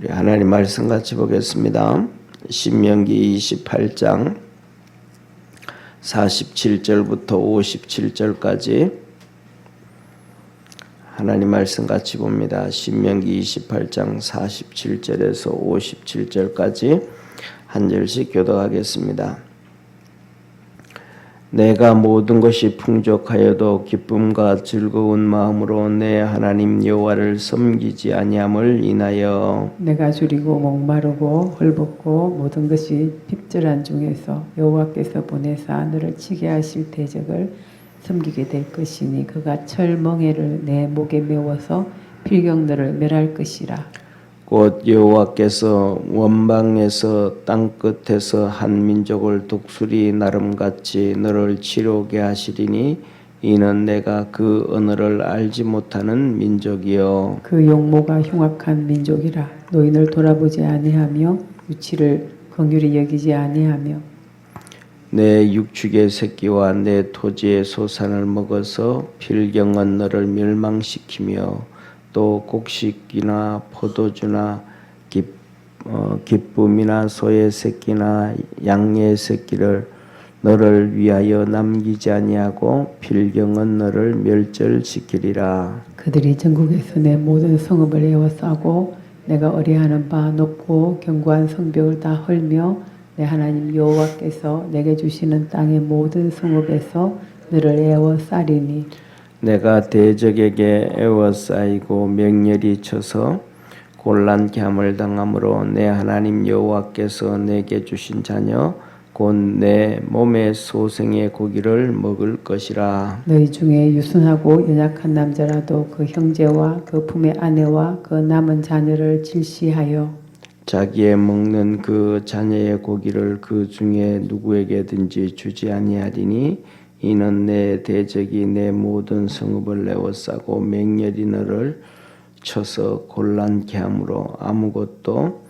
우리 하나님 말씀 같이 보겠습니다. 신명기 28장 47절부터 57절까지 하나님 말씀 같이 봅니다. 신명기 28장 47절에서 57절까지 한 절씩 교독하겠습니다. 내가 모든 것이 풍족하여도 기쁨과 즐거운 마음으로 내 하나님 여호와를 섬기지 아니함을 인하여 내가 줄이고 목마르고 헐벗고 모든 것이 핍절한 중에서 여호와께서 보내사 너를 치게 하실 대적을 섬기게 될 것이니 그가 철멍에를 내 목에 메워서 필경 너를 멸할 것이라. 곧 여호와께서 원방에서 땅끝에서 한 민족을 독수리 나름같이 너를 치르게 하시리니 이는 내가 그 언어를 알지 못하는 민족이요 그 용모가 흉악한 민족이라. 노인을 돌아보지 아니하며 유치를 긍휼히 여기지 아니하며 내 육축의 새끼와 내 토지의 소산을 먹어서 필경은 너를 멸망시키며 또 곡식이나 포도주나 기쁨이나 소의 새끼나 양의 새끼를 너를 위하여 남기지 아니하고 필경은 너를 멸절시키리라. 그들이 전국에서 내 모든 성읍을 에워싸고 내가 의뢰하는 바 높고 견고한 성벽을 다 헐며 내 하나님 여호와께서 내게 주시는 땅의 모든 성읍에서 너를 에워싸리니 내가 대적에게 에워싸이고 맹렬히 쳐서 곤란케 함을 당함으로 내 하나님 여호와께서 내게 주신 자녀 곧 내 몸의 소생의 고기를 먹을 것이라. 너희 중에 유순하고 연약한 남자라도 그 형제와 그 품의 아내와 그 남은 자녀를 질시하여 자기의 먹는 그 자녀의 고기를 그 중에 누구에게든지 주지 아니하리니 이는 내 대적이 내 모든 성읍을 에워싸고 맹렬히 너를 쳐서 곤란케 함으로 아무것도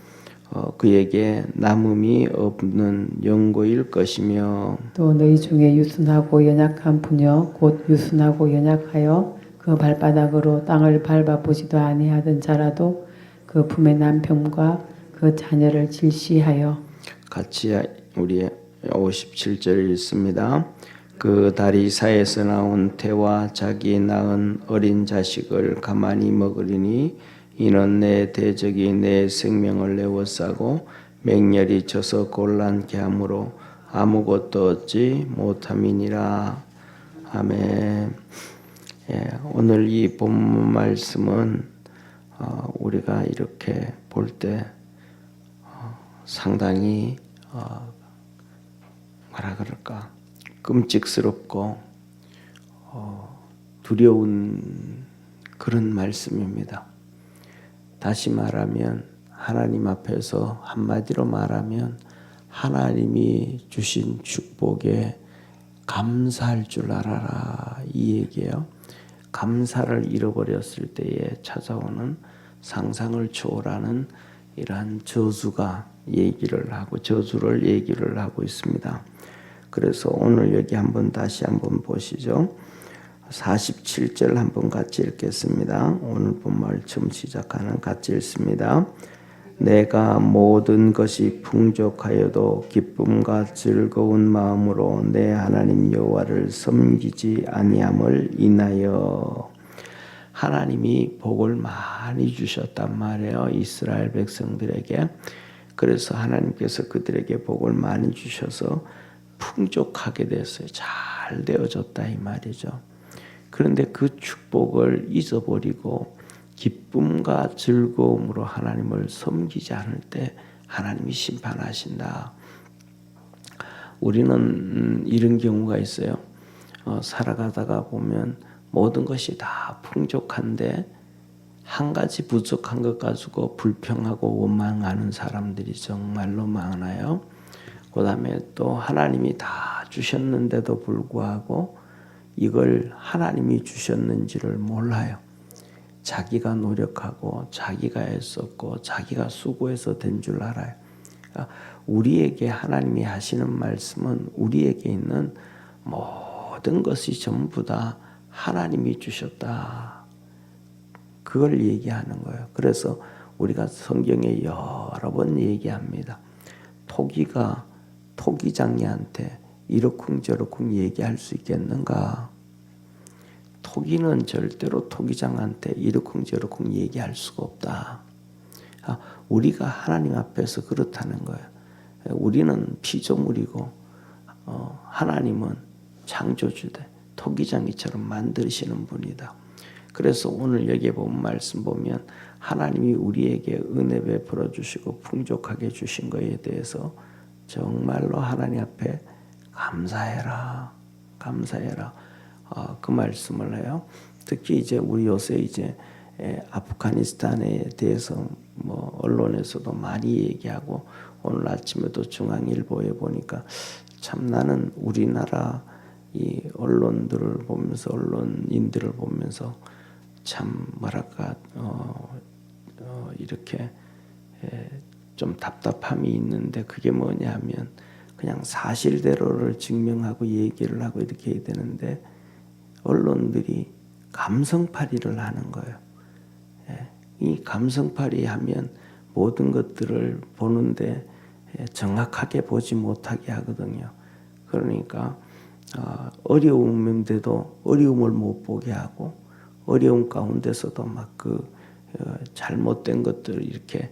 그에게 남음이 없는 영고일 것이며 또 너희 중에 유순하고 연약한 부녀 곧 유순하고 연약하여 그 발바닥으로 땅을 밟아보지도 아니하던 자라도 그 품의 남편과 그 자녀를 질시하여 같이 우리 57절 읽습니다. 그 다리사에서 나온 태와 자기 낳은 어린 자식을 가만히 먹으리니 이는 내 대적이 내 생명을 에워싸고 맹렬히 쳐서 곤란케 함으로 아무것도 얻지 못함이니라. 아멘. 오늘 이 본문 말씀은 우리가 이렇게 볼 때 상당히 뭐라 그럴까 끔찍스럽고 두려운 그런 말씀입니다. 다시 말하면 하나님 앞에서 한마디로 말하면 하나님이 주신 축복에 감사할 줄 알아라 이 얘기예요. 감사를 잃어버렸을 때에 찾아오는 상상을 초월하는 이러한 저주가 저주를 얘기를 하고 있습니다. 그래서 오늘 여기 다시 한번 보시죠. 47절 한번 같이 읽겠습니다. 오늘 본말 처음 시작하는 같이 읽습니다. 내가 모든 것이 풍족하여도 기쁨과 즐거운 마음으로 내 하나님 여호와를 섬기지 아니함을 인하여. 하나님이 복을 많이 주셨단 말이에요. 이스라엘 백성들에게. 그래서 하나님께서 그들에게 복을 많이 주셔서 풍족하게 됐어요. 잘 되어졌다 이 말이죠. 그런데 그 축복을 잊어버리고 기쁨과 즐거움으로 하나님을 섬기지 않을 때 하나님이 심판하신다. 우리는 이런 경우가 있어요. 살아가다가 보면 모든 것이 다 풍족한데 한 가지 부족한 것 가지고 불평하고 원망하는 사람들이 정말로 많아요. 그 다음에 또 하나님이 다 주셨는데도 불구하고 이걸 하나님이 주셨는지를 몰라요. 자기가 노력하고 자기가 애썼고 자기가 수고해서 된 줄 알아요. 그러니까 우리에게 하나님이 하시는 말씀은 우리에게 있는 모든 것이 전부 다 하나님이 주셨다. 그걸 얘기하는 거예요. 그래서 우리가 성경에 여러 번 얘기합니다. 토기가 토기장이한테 이러쿵저러쿵 얘기할 수 있겠는가? 토기는 절대로 토기장한테 이러쿵저러쿵 얘기할 수가 없다. 우리가 하나님 앞에서 그렇다는 거예요. 우리는 피조물이고 하나님은 창조주대 토기장이처럼 만드시는 분이다. 그래서 오늘 여기에 본 말씀 보면 하나님이 우리에게 은혜 베풀어 주시고 풍족하게 주신 것에 대해서 정말로 하나님 앞에 감사해라. 그 말씀을 해요. 특히 이제 우리 요새 이제 아프가니스탄에 대해서 뭐 언론에서도 많이 얘기하고 오늘 아침에도 중앙일보에 보니까 참 나는 우리나라 이 언론들을 보면서 언론인들을 보면서 참 뭐랄까 이렇게 좀 답답함이 있는데 그게 뭐냐면 그냥 사실대로를 증명하고 얘기를 하고 이렇게 해야 되는데 언론들이 감성팔이를 하는 거예요. 이 감성팔이 하면 모든 것들을 보는데 정확하게 보지 못하게 하거든요. 그러니까 어려움인데도 어려움을 못 보게 하고 어려움 가운데서도 막 그 잘못된 것들을 이렇게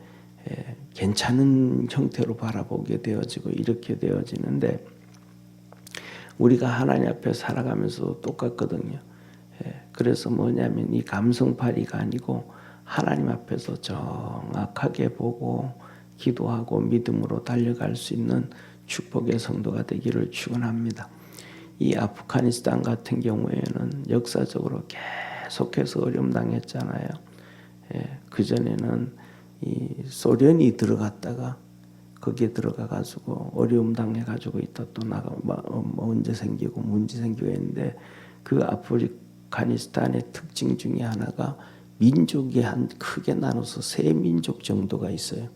괜찮은 형태로 바라보게 되어지고 이렇게 되어지는데 우리가 하나님 앞에 살아가면서 똑같거든요. 그래서 뭐냐면 이 감성팔이가 아니고 하나님 앞에서 정확하게 보고 기도하고 믿음으로 달려갈 수 있는 축복의 성도가 되기를 축원합니다. 이 아프가니스탄 같은 경우에는 역사적으로 계속해서 어려움 당했잖아요. 그전에는 이 소련이 들어갔다가 거기에 들어가 가지고 어려움 당해 가지고 있다 또 나가 문제 생기고 했는데 그 아프가니스탄의 특징 중에 하나가 민족이 크게 나눠서 세 민족 정도가 있어요.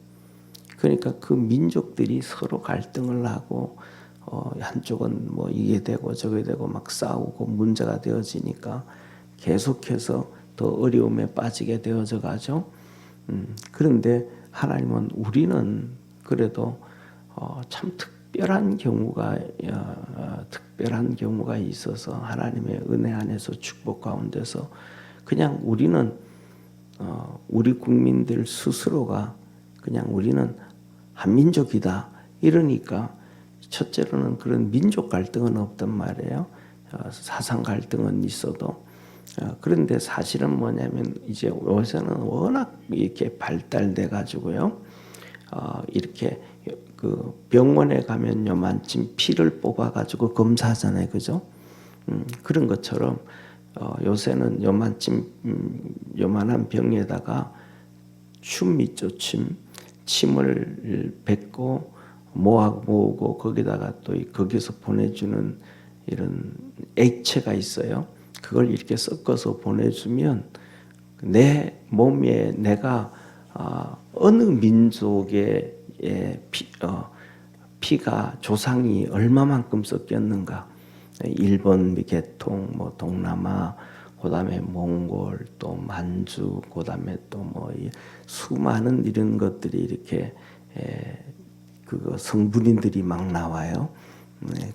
그러니까 그 민족들이 서로 갈등을 하고 한쪽은 뭐 이게 되고 저게 되고 막 싸우고 문제가 되어지니까 계속해서 더 어려움에 빠지게 되어져 가죠. 그런데 하나님은 우리는 그래도 참 특별한 경우가 있어서 하나님의 은혜 안에서 축복 가운데서 그냥 우리는 우리 국민들 스스로가 그냥 우리는 한민족이다 이러니까 첫째로는 그런 민족 갈등은 없단 말이에요. 사상 갈등은 있어도 그런데 사실은 뭐냐면 이제 요새는 워낙 이렇게 발달돼 가지고요. 이렇게 그 병원에 가면 요만큼 피를 뽑아 가지고 검사하잖아요, 그죠? 그런 것처럼 요새는 요만한 병에다가 춤 있죠, 침을 뱉고 모으고 거기다가 또 거기서 보내주는 이런 액체가 있어요. 그걸 이렇게 섞어서 보내주면 내 몸에 내가 어느 민족의 피가 조상이 얼마만큼 섞였는가. 일본 계통, 뭐 동남아, 그다음에 몽골, 또 만주, 그다음에 또 뭐 수많은 이런 것들이 이렇게 그거 성분인들이 막 나와요.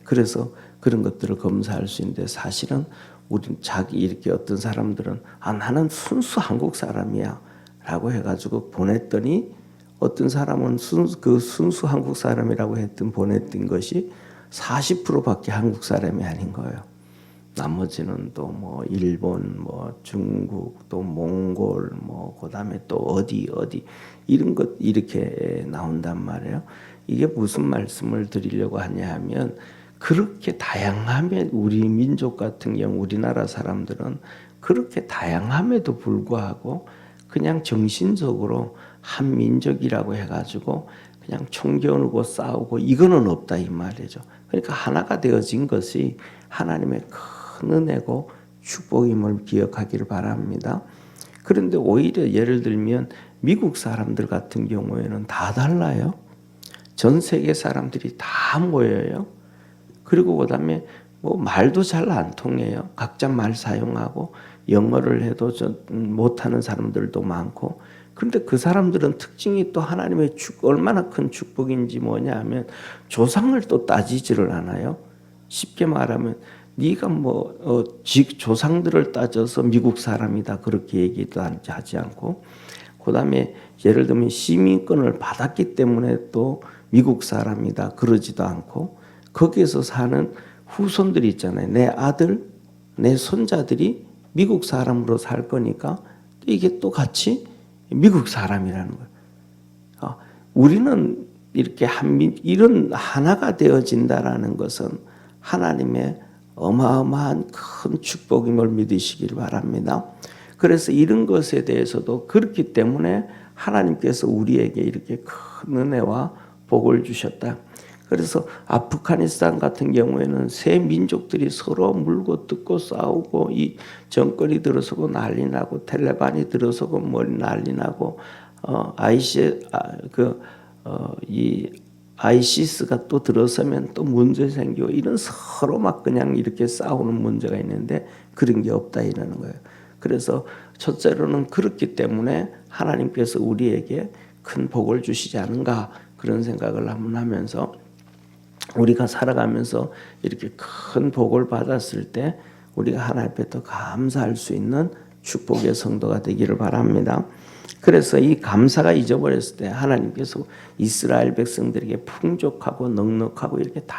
그래서 그런 것들을 검사할 수 있는데 사실은 우리 이렇게 어떤 사람들은 나는 순수 한국 사람이야라고 해가지고 보냈더니 어떤 사람은 순수 한국 사람이라고 보냈던 것이 40%밖에 한국 사람이 아닌 거예요. 나머지는 또 뭐 일본, 뭐 중국, 또 몽골, 뭐 그다음에 또 어디 이런 것 이렇게 나온단 말이에요. 이게 무슨 말씀을 드리려고 하냐 하면 그렇게 다양함에 우리 민족 같은 경우 우리나라 사람들은 그렇게 다양함에도 불구하고 그냥 정신적으로 한 민족이라고 해가지고 그냥 총 겨누고 싸우고 이거는 없다 이 말이죠. 그러니까 하나가 되어진 것이 하나님의 큰 은혜고 축복임을 기억하기를 바랍니다. 그런데 오히려 예를 들면 미국 사람들 같은 경우에는 다 달라요. 전 세계 사람들이 다 모여요. 그리고 그다음에 뭐 말도 잘 안 통해요. 각자 말 사용하고 영어를 해도 못하는 사람들도 많고 그런데 그 사람들은 특징이 또 하나님의 얼마나 큰 축복인지 뭐냐 하면 조상을 또 따지지를 않아요. 쉽게 말하면 네가 조상들을 따져서 미국 사람이다 그렇게 얘기도 하지 않고, 그다음에 예를 들면 시민권을 받았기 때문에 또 미국 사람이다 그러지도 않고, 거기에서 사는 후손들이 있잖아요. 내 아들, 내 손자들이 미국 사람으로 살 거니까 이게 또 같이 미국 사람이라는 거예요. 우리는 이렇게 이런 하나가 되어진다라는 것은 하나님의 어마어마한 큰 축복임을 믿으시길 바랍니다. 그래서 이런 것에 대해서도 그렇기 때문에 하나님께서 우리에게 이렇게 큰 은혜와 복을 주셨다. 그래서 아프가니스탄 같은 경우에는 세 민족들이 서로 물고 뜯고 싸우고, 이 정권이 들어서고 난리 나고, 텔레반이 들어서고 난리 나고, 이 아이시스가 또 들어서면 또 문제 생기고, 이런 서로 막 그냥 이렇게 싸우는 문제가 있는데 그런 게 없다 이러는 거예요. 그래서 첫째로는 그렇기 때문에 하나님께서 우리에게 큰 복을 주시지 않은가 그런 생각을 한번 하면서, 우리가 살아가면서 이렇게 큰 복을 받았을 때 우리가 하나님 앞에 더 감사할 수 있는 축복의 성도가 되기를 바랍니다. 그래서 이 감사가 잊어버렸을 때 하나님께서 이스라엘 백성들에게 풍족하고 넉넉하고 이렇게 다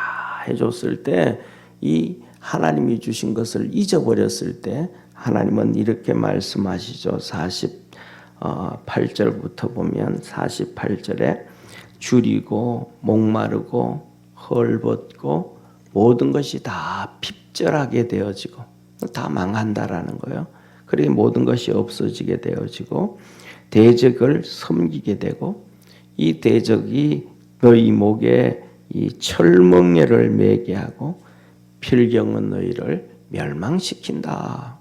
해줬을 때, 이 하나님이 주신 것을 잊어버렸을 때 하나님은 이렇게 말씀하시죠. 48절부터 보면 48절에 줄이고 목마르고 헐벗고 모든 것이 다 핍절하게 되어지고, 다 망한다라는 거예요. 그리고 모든 것이 없어지게 되어지고 대적을 섬기게 되고, 이 대적이 너희 목에 이 철멍에를 매게 하고 필경은 너희를 멸망시킨다.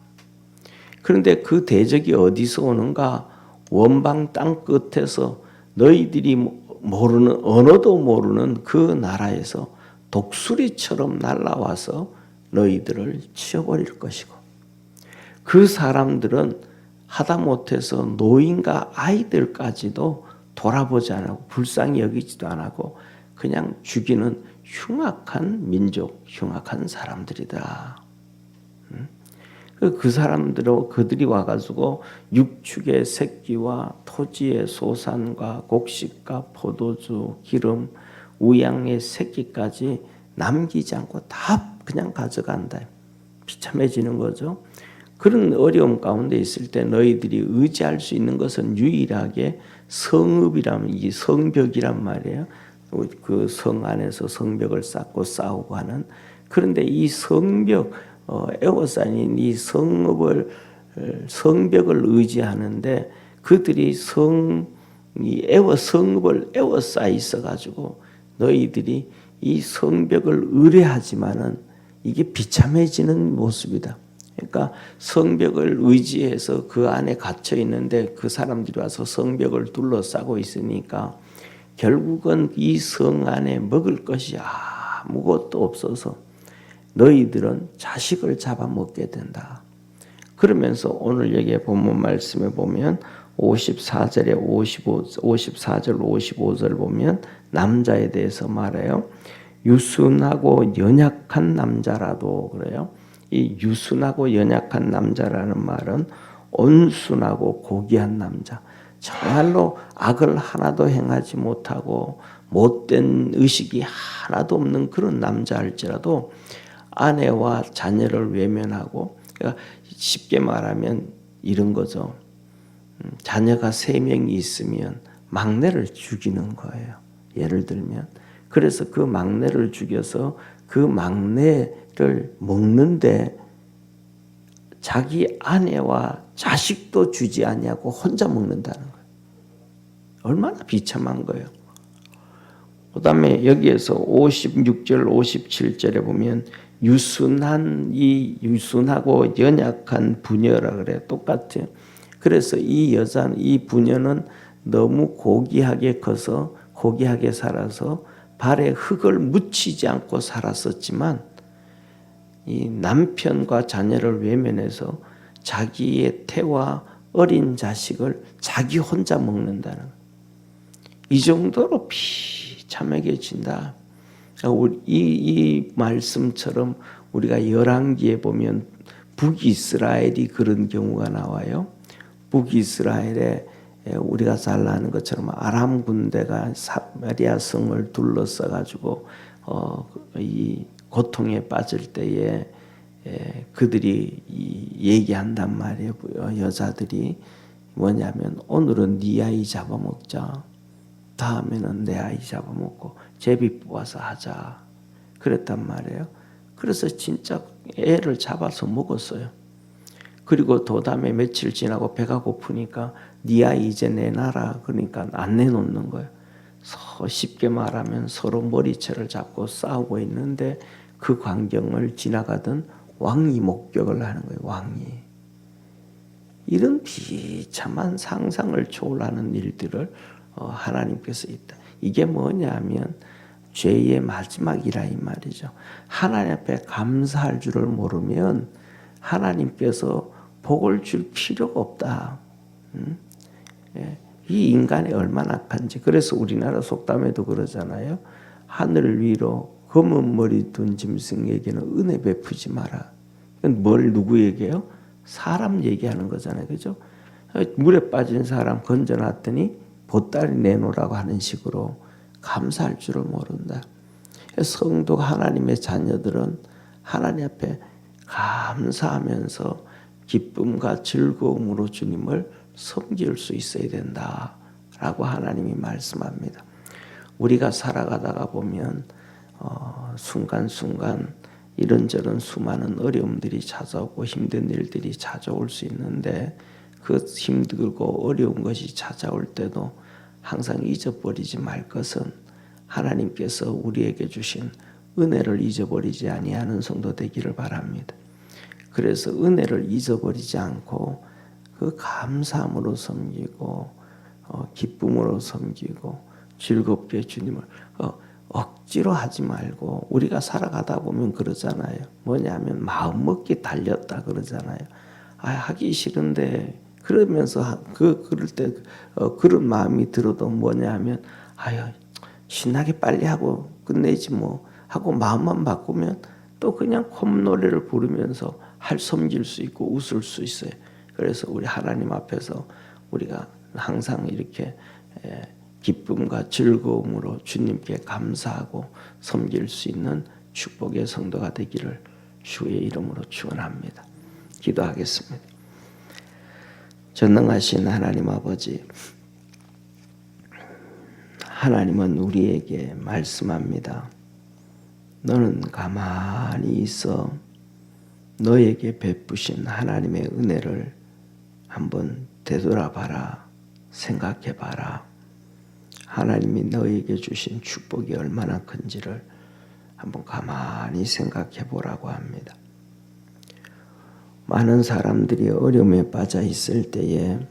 그런데 그 대적이 어디서 오는가? 원방 땅 끝에서 너희들이 모르는, 언어도 모르는 그 나라에서 독수리처럼 날아와서 너희들을 치워버릴 것이고, 그 사람들은 하다못해서 노인과 아이들까지도 돌아보지 않고 불쌍히 여기지도 않고 그냥 죽이는 흉악한 민족, 흉악한 사람들이다. 그 사람들은 그들이 와가지고 육축의 새끼와 토지의 소산과 곡식과 포도주, 기름, 우양의 새끼까지 남기지 않고 다 그냥 가져간다. 비참해지는 거죠. 그런 어려움 가운데 있을 때 너희들이 의지할 수 있는 것은 유일하게 성읍이라면, 이 성벽이란 말이에요. 그 성 안에서 성벽을 쌓고 싸우고 하는. 그런데 이 성벽, 에워싸인 이 성벽을 의지하는데, 그들이 성읍을 에워싸 있어가지고 너희들이 이 성벽을 의뢰하지만은 이게 비참해지는 모습이다. 그러니까 성벽을 의지해서 그 안에 갇혀 있는데 그 사람들이 와서 성벽을 둘러싸고 있으니까 결국은 이 성 안에 먹을 것이 아무것도 없어서 너희들은 자식을 잡아먹게 된다. 그러면서 오늘 여기에 본문 말씀에 보면 54절 55절 보면 남자에 대해서 말해요. 유순하고 연약한 남자라도 그래요. 이 유순하고 연약한 남자라는 말은 온순하고 고귀한 남자, 정말로 악을 하나도 행하지 못하고 못된 의식이 하나도 없는 그런 남자일지라도 아내와 자녀를 외면하고, 그러니까 쉽게 말하면 이런 거죠. 자녀가 3명이 있으면 막내를 죽이는 거예요. 예를 들면. 그래서 그 막내를 죽여서 그 막내를 먹는데 자기 아내와 자식도 주지 아니하고 혼자 먹는다는 거예요. 얼마나 비참한 거예요. 그 다음에 여기에서 56절 57절에 보면 유순하고 연약한 부녀라 그래. 똑같아요. 그래서 이 여자는, 이 부녀는 너무 고귀하게 커서 고귀하게 살아서 발에 흙을 묻히지 않고 살았었지만, 이 남편과 자녀를 외면해서 자기의 태와 어린 자식을 자기 혼자 먹는다는 거예요. 이 정도로 비참하게진다. 이 말씀처럼 우리가 열왕기에 보면 북이스라엘이 그런 경우가 나와요. 북이스라엘에 우리가 잘 아는 것처럼 아람 군대가 사마리아 성을 둘러싸 가지고 이 고통에 빠질 때에 그들이 얘기한단 말이에요. 여자들이 뭐냐면 오늘은 네 아이 잡아먹자. 다음에는 내 아이 잡아먹고 제비 뽑아서 하자. 그랬단 말이에요. 그래서 진짜 애를 잡아서 먹었어요. 그리고 도담에 며칠 지나고 배가 고프니까 네 아이 이제 내놔라. 그러니까 안 내놓는 거예요. 쉽게 말하면 서로 머리채를 잡고 싸우고 있는데 그 광경을 지나가던 왕이 목격을 하는 거예요. 왕이. 이런 비참한 상상을 초월하는 일들을 하나님께서 있다. 이게 뭐냐면 죄의 마지막이라 이 말이죠. 하나님 앞에 감사할 줄을 모르면 하나님께서 복을 줄 필요가 없다. 이 인간이 얼마나 악한지. 그래서 우리나라 속담에도 그러잖아요. 하늘 위로 검은 머리 둔 짐승에게는 은혜 베푸지 마라. 뭘 누구에게요? 사람 얘기하는 거잖아요. 그죠? 물에 빠진 사람 건져놨더니 보따리 내놓으라고 하는 식으로 감사할 줄을 모른다. 성도 하나님의 자녀들은 하나님 앞에 감사하면서 기쁨과 즐거움으로 주님을 섬길 수 있어야 된다라고 하나님이 말씀합니다. 우리가 살아가다가 보면 순간순간 이런저런 수많은 어려움들이 찾아오고 힘든 일들이 찾아올 수 있는데 그 힘들고 어려운 것이 찾아올 때도 항상 잊어버리지 말 것은 하나님께서 우리에게 주신 은혜를 잊어버리지 아니하는 성도 되기를 바랍니다. 그래서 은혜를 잊어버리지 않고 그 감사함으로 섬기고 기쁨으로 섬기고 즐겁게 주님을 억지로 하지 말고 우리가 살아가다 보면 그러잖아요. 뭐냐면 마음먹기 달렸다 그러잖아요. 하기 싫은데 그러면서 그럴 때 그런 마음이 들어도 뭐냐면 신나게 빨리 하고 끝내지 뭐 하고 마음만 바꾸면 또 그냥 콧노래를 부르면서 섬길 수 있고 웃을 수 있어요. 그래서 우리 하나님 앞에서 우리가 항상 이렇게 기쁨과 즐거움으로 주님께 감사하고 섬길 수 있는 축복의 성도가 되기를 주의 이름으로 축원합니다. 기도하겠습니다. 전능하신 하나님 아버지, 하나님은 우리에게 말씀합니다. 너는 가만히 있어 너에게 베푸신 하나님의 은혜를 한번 되돌아봐라, 생각해봐라. 하나님이 너에게 주신 축복이 얼마나 큰지를 한번 가만히 생각해보라고 합니다. 많은 사람들이 어려움에 빠져 있을 때에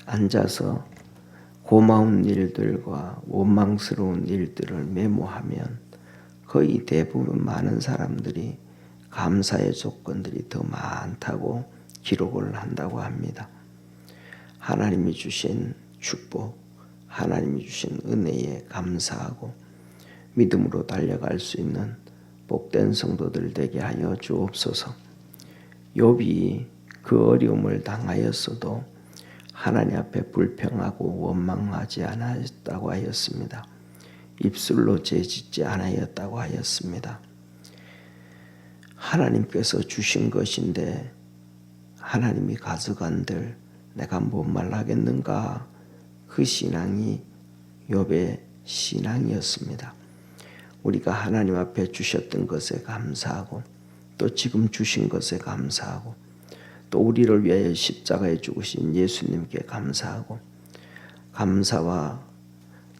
앉아서 고마운 일들과 원망스러운 일들을 메모하면 거의 대부분 많은 사람들이 감사의 조건들이 더 많다고 기록을 한다고 합니다. 하나님이 주신 축복, 하나님이 주신 은혜에 감사하고 믿음으로 달려갈 수 있는 복된 성도들 되게 하여 주옵소서. 욥이 그 어려움을 당하였어도 하나님 앞에 불평하고 원망하지 않았다고 하였습니다. 입술로 죄짓지 않았다고 하였습니다. 하나님께서 주신 것인데 하나님이 가져간들 내가 뭔 말 하겠는가? 그 신앙이 욥의 신앙이었습니다. 우리가 하나님 앞에 주셨던 것에 감사하고 또 지금 주신 것에 감사하고 또 우리를 위하여 십자가에 죽으신 예수님께 감사하고 감사와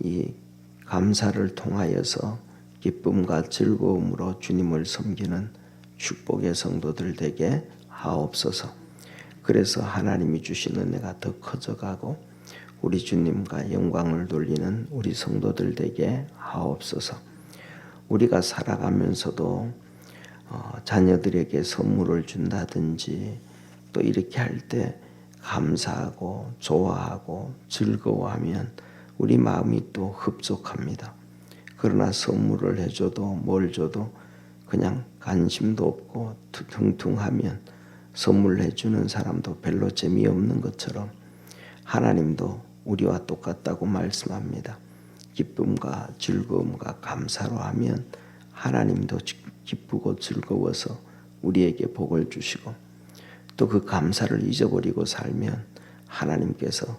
이 감사를 통하여서 기쁨과 즐거움으로 주님을 섬기는 축복의 성도들 되게 하옵소서. 그래서 하나님이 주신 은혜가 더 커져가고 우리 주님과 영광을 돌리는 우리 성도들 되게 하옵소서. 우리가 살아가면서도 자녀들에게 선물을 준다든지 또 이렇게 할 때 감사하고 좋아하고 즐거워하면 우리 마음이 또 흡족합니다. 그러나 선물을 해줘도 뭘 줘도 그냥 관심도 없고 퉁퉁하면 선물해 주는 사람도 별로 재미없는 것처럼 하나님도 우리와 똑같다고 말씀합니다. 기쁨과 즐거움과 감사로 하면 하나님도 기쁘고 즐거워서 우리에게 복을 주시고 또 그 감사를 잊어버리고 살면 하나님께서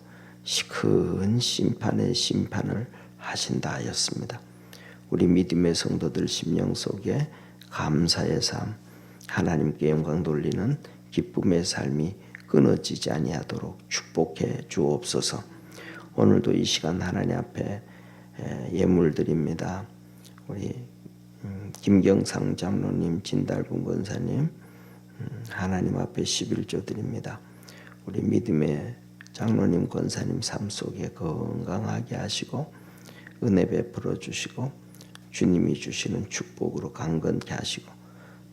큰 심판의 심판을 하신다 하였습니다. 우리 믿음의 성도들 심령 속에 감사의 삶, 하나님께 영광 돌리는 기쁨의 삶이 끊어지지 아니하도록 축복해 주옵소서. 오늘도 이 시간 하나님 앞에 예물 드립니다. 우리 김경상 장로님, 진달분 권사님 하나님 앞에 11조 드립니다. 우리 믿음의 장로님 권사님 삶 속에 건강하게 하시고 은혜 베풀어 주시고 주님이 주시는 축복으로 강건케 하시고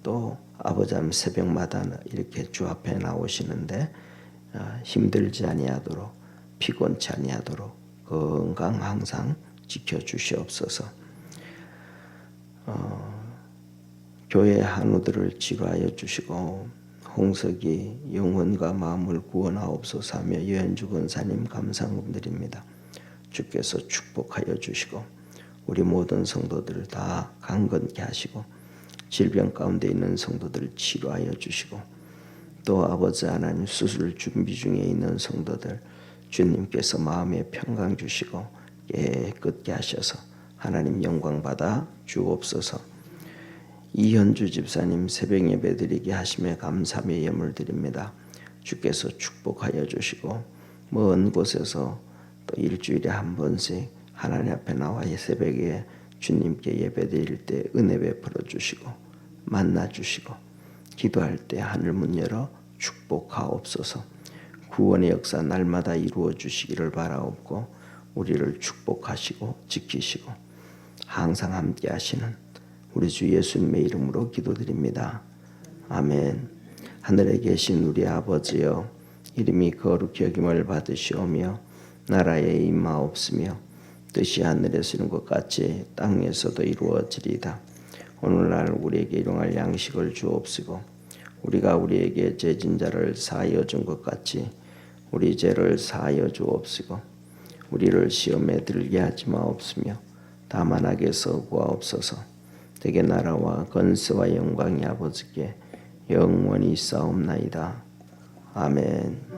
또 아버지 하나님 새벽마다 이렇게 주 앞에 나오시는데 힘들지 아니하도록 피곤치 아니하도록 건강 항상 지켜주시옵소서. 교회 한우들을 치료하여 주시고 홍석이 영혼과 마음을 구원하옵소서 하며 여현주 권사님 감사금 드립니다. 주께서 축복하여 주시고 우리 모든 성도들을 다 강건케 하시고 질병 가운데 있는 성도들을 치료하여 주시고 또 아버지 하나님 수술 준비 중에 있는 성도들 주님께서 마음에 평강 주시고 깨끗게 하셔서 하나님 영광 받아 주옵소서. 이현주 집사님 새벽 예배 드리게 하심에 감사의 예물 드립니다. 주께서 축복하여 주시고 먼 곳에서 또 일주일에 한 번씩 하나님 앞에 나와 새벽에 주님께 예배 드릴 때 은혜 베풀어 주시고 만나 주시고 기도할 때 하늘문 열어 축복하옵소서. 구원의 역사 날마다 이루어 주시기를 바라옵고 우리를 축복하시고 지키시고 항상 함께 하시는 우리 주 예수님의 이름으로 기도드립니다. 아멘. 하늘에 계신 우리 아버지여 이름이 거룩히 여김을 받으시오며 나라에 임하옵시며 뜻이 하늘에서 이룬 것 같이 땅에서도 이루어지리이다. 오늘날 우리에게 일용할 양식을 주옵시고 우리가 우리에게 죄진 자를 사하여 준 것 같이 우리 죄를 사하여 주옵시고 우리를 시험에 들게 하지 마옵시며 다만 악에서 구하옵소서. 대개 나라와 건세와 영광이 아버지께 영원히 있사옵나이다. 아멘.